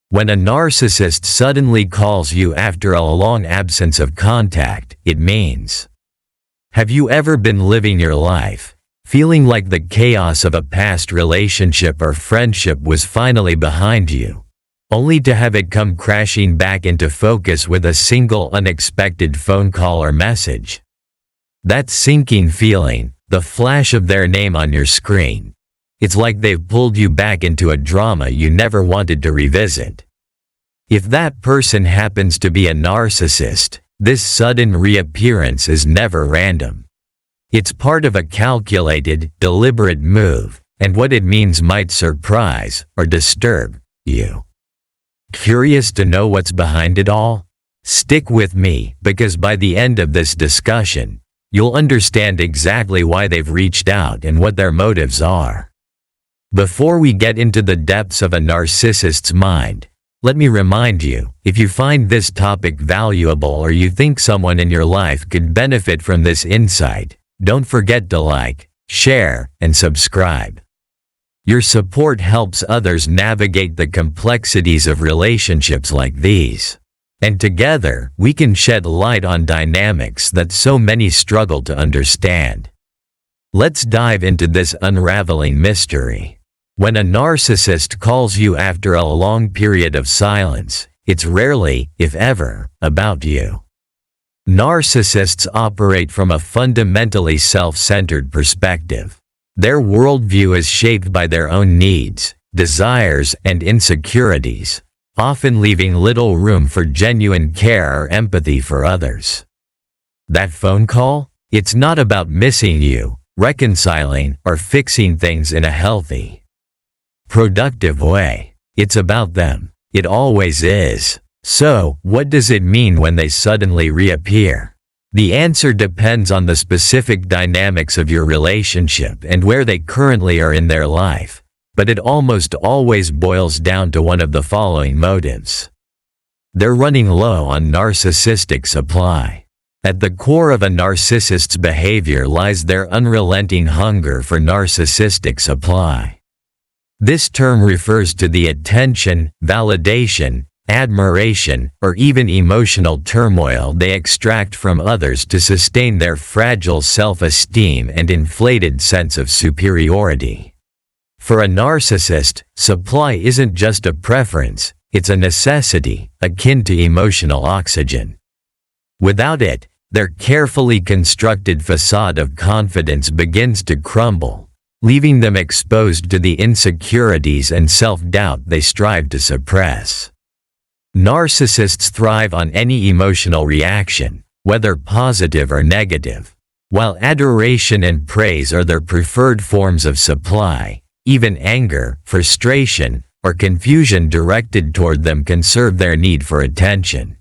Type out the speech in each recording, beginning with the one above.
When a narcissist suddenly calls you after a long absence of contact, it means, have you ever been living your life, feeling like the chaos of a past relationship or friendship was finally behind you, only to have it come crashing back into focus with a single unexpected phone call or message? That sinking feeling, the flash of their name on your screen, it's like they've pulled you back into a drama you never wanted to revisit. If that person happens to be a narcissist, this sudden reappearance is never random. It's part of a calculated, deliberate move, and what it means might surprise or disturb you. Curious to know what's behind it all? Stick with me, because by the end of this discussion, you'll understand exactly why they've reached out and what their motives are. Before we get into the depths of a narcissist's mind, let me remind you, if you find this topic valuable or you think someone in your life could benefit from this insight, don't forget to like, share, and subscribe. Your support helps others navigate the complexities of relationships like these. And together, we can shed light on dynamics that so many struggle to understand. Let's dive into this unraveling mystery. When a narcissist calls you after a long period of silence, it's rarely, if ever, about you. Narcissists operate from a fundamentally self-centered perspective. Their worldview is shaped by their own needs, desires, and insecurities, often leaving little room for genuine care or empathy for others. That phone call? It's not about missing you, reconciling, or fixing things in a healthy, productive way. It's about them. It always is. So, what does it mean when they suddenly reappear? The answer depends on the specific dynamics of your relationship and where they currently are in their life, but it almost always boils down to one of the following motives. They're running low on narcissistic supply. At the core of a narcissist's behavior lies their unrelenting hunger for narcissistic supply. This term refers to the attention, validation, admiration, or even emotional turmoil they extract from others to sustain their fragile self-esteem and inflated sense of superiority. For a narcissist, supply isn't just a preference, it's a necessity, akin to emotional oxygen. Without it, their carefully constructed facade of confidence begins to crumble, leaving them exposed to the insecurities and self-doubt they strive to suppress. Narcissists thrive on any emotional reaction, whether positive or negative. While adoration and praise are their preferred forms of supply, even anger, frustration, or confusion directed toward them can serve their need for attention.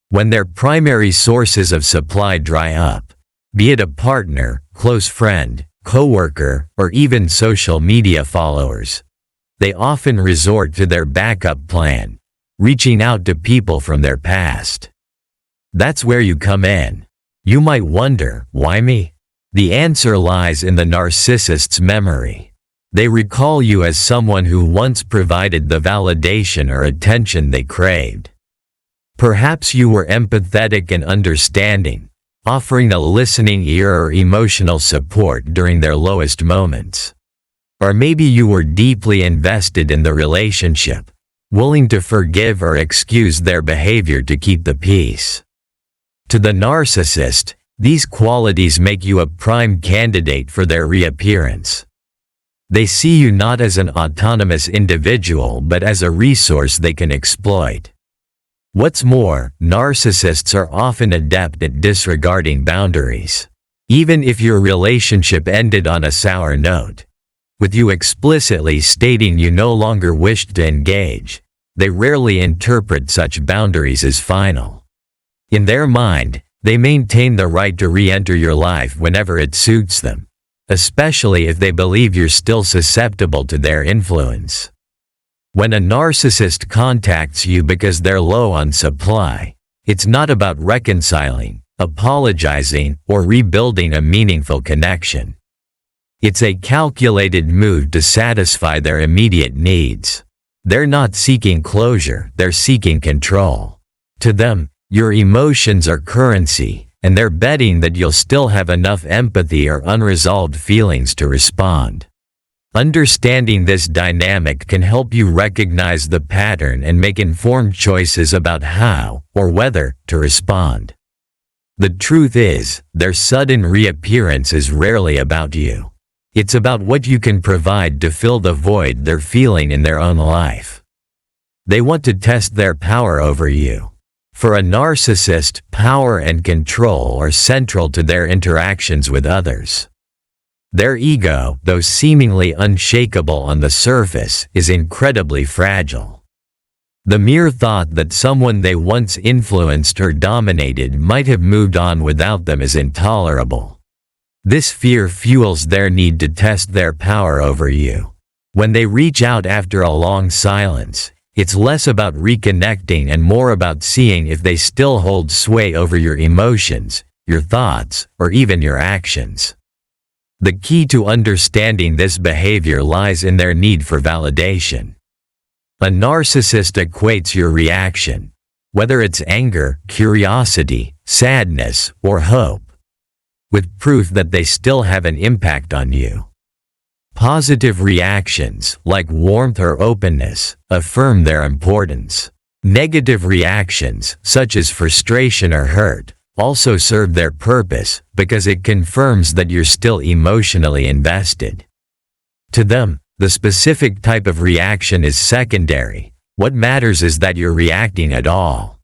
When their primary sources of supply dry up, be it a partner, close friend, coworker, or even social media followers, they often resort to their backup plan, reaching out to people from their past. That's where you come in. You might wonder, why me? The answer lies in the narcissist's memory. They recall you as someone who once provided the validation or attention they craved. Perhaps you were empathetic and understanding, offering a listening ear or emotional support during their lowest moments. Or maybe you were deeply invested in the relationship, willing to forgive or excuse their behavior to keep the peace. To the narcissist, these qualities make you a prime candidate for their reappearance. They see you not as an autonomous individual but as a resource they can exploit. What's more, narcissists are often adept at disregarding boundaries. Even if your relationship ended on a sour note, with you explicitly stating you no longer wished to engage, they rarely interpret such boundaries as final. In their mind, they maintain the right to re-enter your life whenever it suits them, especially if they believe you're still susceptible to their influence. When a narcissist contacts you because they're low on supply, it's not about reconciling, apologizing, or rebuilding a meaningful connection. It's a calculated move to satisfy their immediate needs. They're not seeking closure, they're seeking control. To them, your emotions are currency, and they're betting that you'll still have enough empathy or unresolved feelings to respond. Understanding this dynamic can help you recognize the pattern and make informed choices about how, or whether, to respond. The truth is, their sudden reappearance is rarely about you. It's about what you can provide to fill the void they're feeling in their own life. They want to test their power over you. For a narcissist, power and control are central to their interactions with others. Their ego, though seemingly unshakable on the surface, is incredibly fragile. The mere thought that someone they once influenced or dominated might have moved on without them is intolerable. This fear fuels their need to test their power over you. When they reach out after a long silence, it's less about reconnecting and more about seeing if they still hold sway over your emotions, your thoughts, or even your actions. The key to understanding this behavior lies in their need for validation. A narcissist equates your reaction, whether it's anger, curiosity, sadness, or hope, with proof that they still have an impact on you. Positive reactions, like warmth or openness, affirm their importance. Negative reactions, such as frustration or hurt, also serve their purpose because it confirms that you're still emotionally invested. To them, the specific type of reaction is secondary. What matters is that you're reacting at all.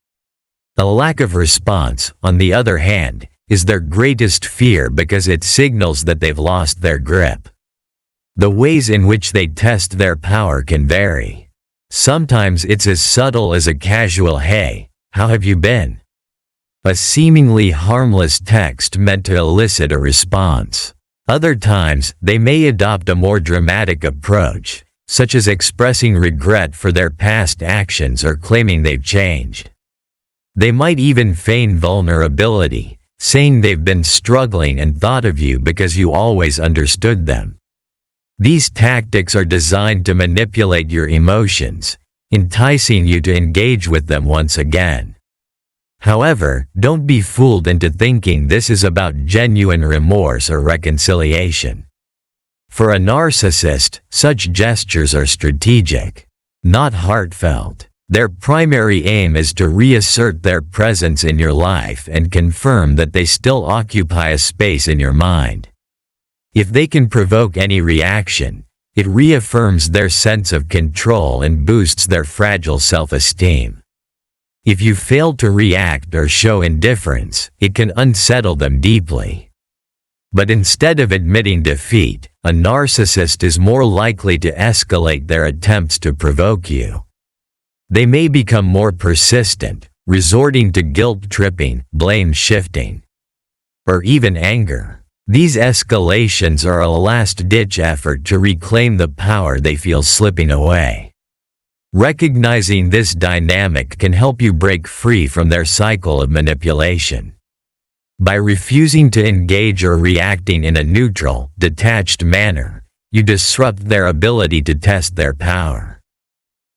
A lack of response, on the other hand, is their greatest fear because it signals that they've lost their grip. The ways in which they test their power can vary. Sometimes it's as subtle as a casual "Hey, how have you been?" A seemingly harmless text meant to elicit a response. Other times, they may adopt a more dramatic approach, such as expressing regret for their past actions or claiming they've changed. They might even feign vulnerability, saying they've been struggling and thought of you because you always understood them. These tactics are designed to manipulate your emotions, enticing you to engage with them once again. However, don't be fooled into thinking this is about genuine remorse or reconciliation. For a narcissist, such gestures are strategic, not heartfelt. Their primary aim is to reassert their presence in your life and confirm that they still occupy a space in your mind. If they can provoke any reaction, it reaffirms their sense of control and boosts their fragile self-esteem. If you fail to react or show indifference, it can unsettle them deeply. But instead of admitting defeat, a narcissist is more likely to escalate their attempts to provoke you. They may become more persistent, resorting to guilt-tripping, blame-shifting, or even anger. These escalations are a last-ditch effort to reclaim the power they feel slipping away. Recognizing this dynamic can help you break free from their cycle of manipulation. By refusing to engage or reacting in a neutral, detached manner, you disrupt their ability to test their power.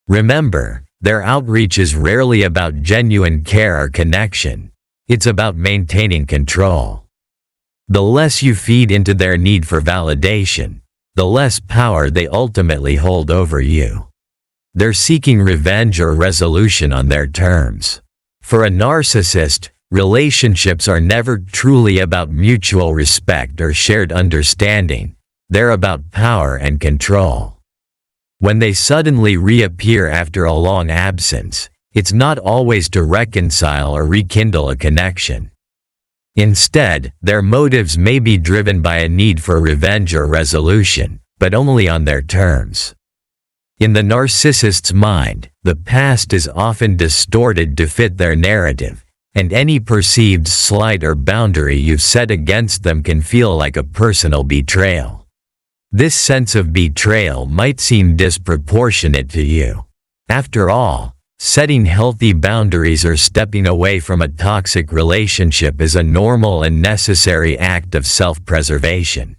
Remember, their outreach is rarely about genuine care or connection. It's about maintaining control. The less you feed into their need for validation, the less power they ultimately hold over you. They're seeking revenge or resolution on their terms. For a narcissist, relationships are never truly about mutual respect or shared understanding. They're about power and control. When they suddenly reappear after a long absence, it's not always to reconcile or rekindle a connection. Instead, their motives may be driven by a need for revenge or resolution, but only on their terms. In the narcissist's mind, the past is often distorted to fit their narrative, and any perceived slight or boundary you've set against them can feel like a personal betrayal. This sense of betrayal might seem disproportionate to you. After all, setting healthy boundaries or stepping away from a toxic relationship is a normal and necessary act of self-preservation.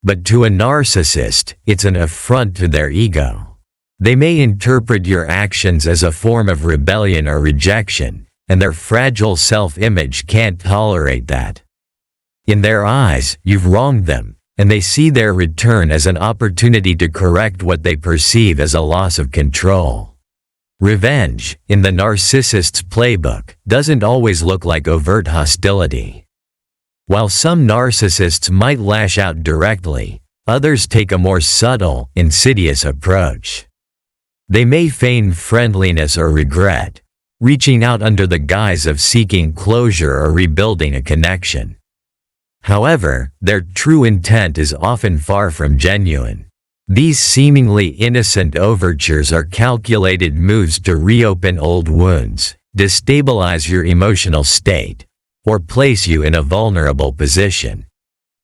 But to a narcissist, it's an affront to their ego. They may interpret your actions as a form of rebellion or rejection, and their fragile self-image can't tolerate that. In their eyes, you've wronged them, and they see their return as an opportunity to correct what they perceive as a loss of control. Revenge, in the narcissist's playbook, doesn't always look like overt hostility. While some narcissists might lash out directly, others take a more subtle, insidious approach. They may feign friendliness or regret, reaching out under the guise of seeking closure or rebuilding a connection. However, their true intent is often far from genuine. These seemingly innocent overtures are calculated moves to reopen old wounds, destabilize your emotional state, or place you in a vulnerable position.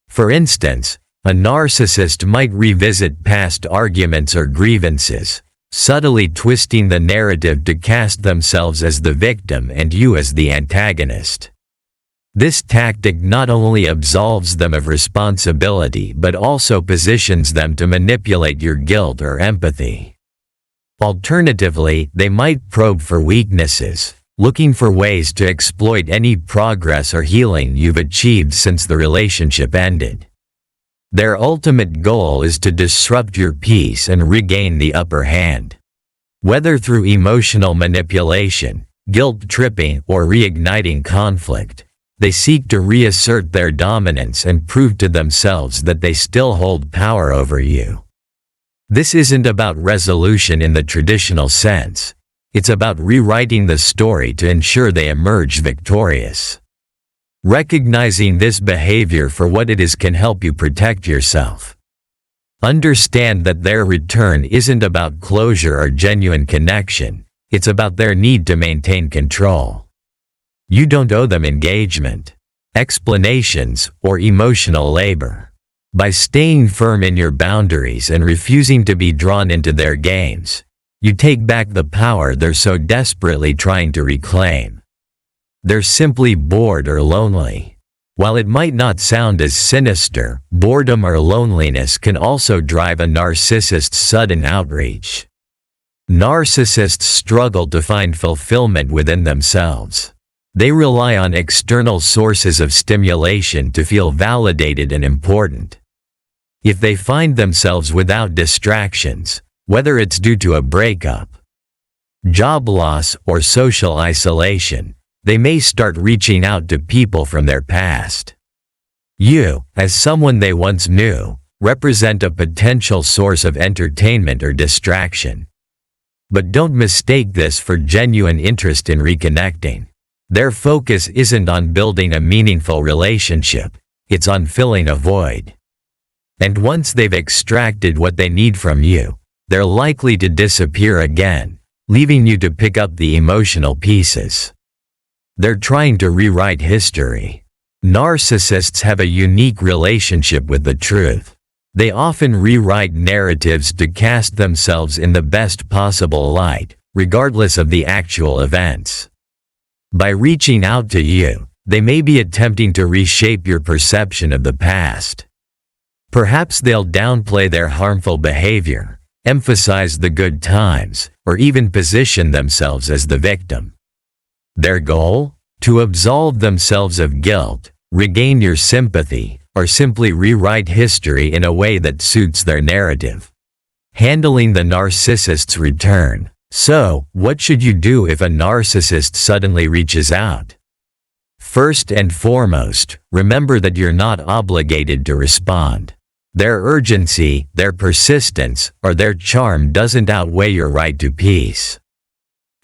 For instance, a narcissist might revisit past arguments or grievances, subtly twisting the narrative to cast themselves as the victim and you as the antagonist. This tactic not only absolves them of responsibility but also positions them to manipulate your guilt or empathy. Alternatively, they might probe for weaknesses, looking for ways to exploit any progress or healing you've achieved since the relationship ended. Their ultimate goal is to disrupt your peace and regain the upper hand. Whether through emotional manipulation, guilt-tripping, or reigniting conflict, they seek to reassert their dominance and prove to themselves that they still hold power over you. This isn't about resolution in the traditional sense. It's about rewriting the story to ensure they emerge victorious. Recognizing this behavior for what it is can help you protect yourself. Understand that their return isn't about closure or genuine connection. It's about their need to maintain control. You don't owe them engagement, explanations, or emotional labor. By staying firm in your boundaries and refusing to be drawn into their games, you take back the power they're so desperately trying to reclaim. They're simply bored or lonely. While it might not sound as sinister, boredom or loneliness can also drive a narcissist's sudden outreach. Narcissists struggle to find fulfillment within themselves. They rely on external sources of stimulation to feel validated and important. If they find themselves without distractions, whether it's due to a breakup, job loss, or social isolation, they may start reaching out to people from their past. You, as someone they once knew, represent a potential source of entertainment or distraction. But don't mistake this for genuine interest in reconnecting. Their focus isn't on building a meaningful relationship, it's on filling a void. And once they've extracted what they need from you, they're likely to disappear again, leaving you to pick up the emotional pieces. They're trying to rewrite history. Narcissists have a unique relationship with the truth. They often rewrite narratives to cast themselves in the best possible light, regardless of the actual events. By reaching out to you, they may be attempting to reshape your perception of the past. Perhaps they'll downplay their harmful behavior, emphasize the good times, or even position themselves as the victim. Their goal? To absolve themselves of guilt, regain your sympathy, or simply rewrite history in a way that suits their narrative. Handling the narcissist's return. So, what should you do if a narcissist suddenly reaches out? First and foremost, remember that you're not obligated to respond. Their urgency, their persistence, or their charm doesn't outweigh your right to peace.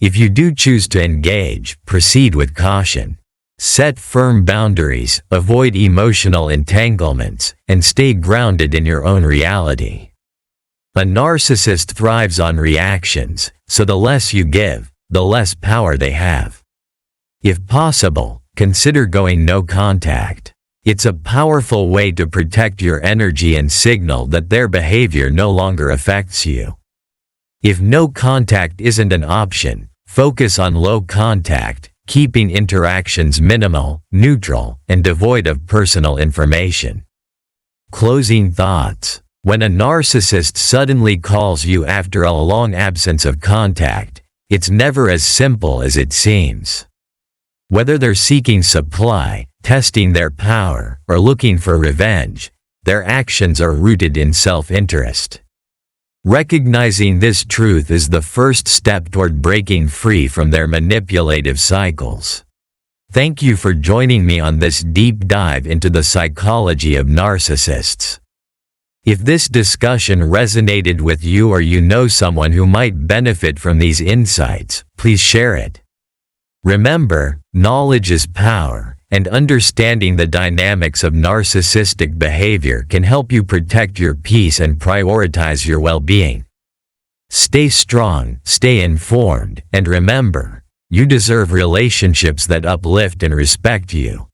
If you do choose to engage, proceed with caution. Set firm boundaries, avoid emotional entanglements, and stay grounded in your own reality. A narcissist thrives on reactions, so the less you give, the less power they have. If possible, consider going no contact. It's a powerful way to protect your energy and signal that their behavior no longer affects you. If no contact isn't an option, focus on low contact, keeping interactions minimal, neutral, and devoid of personal information. Closing thoughts. When a narcissist suddenly calls you after a long absence of contact, it's never as simple as it seems. Whether they're seeking supply, testing their power, or looking for revenge, their actions are rooted in self-interest. Recognizing this truth is the first step toward breaking free from their manipulative cycles. Thank you for joining me on this deep dive into the psychology of narcissists. If this discussion resonated with you or you know someone who might benefit from these insights, please share it. Remember, knowledge is power, and understanding the dynamics of narcissistic behavior can help you protect your peace and prioritize your well-being. Stay strong, stay informed, and remember, you deserve relationships that uplift and respect you.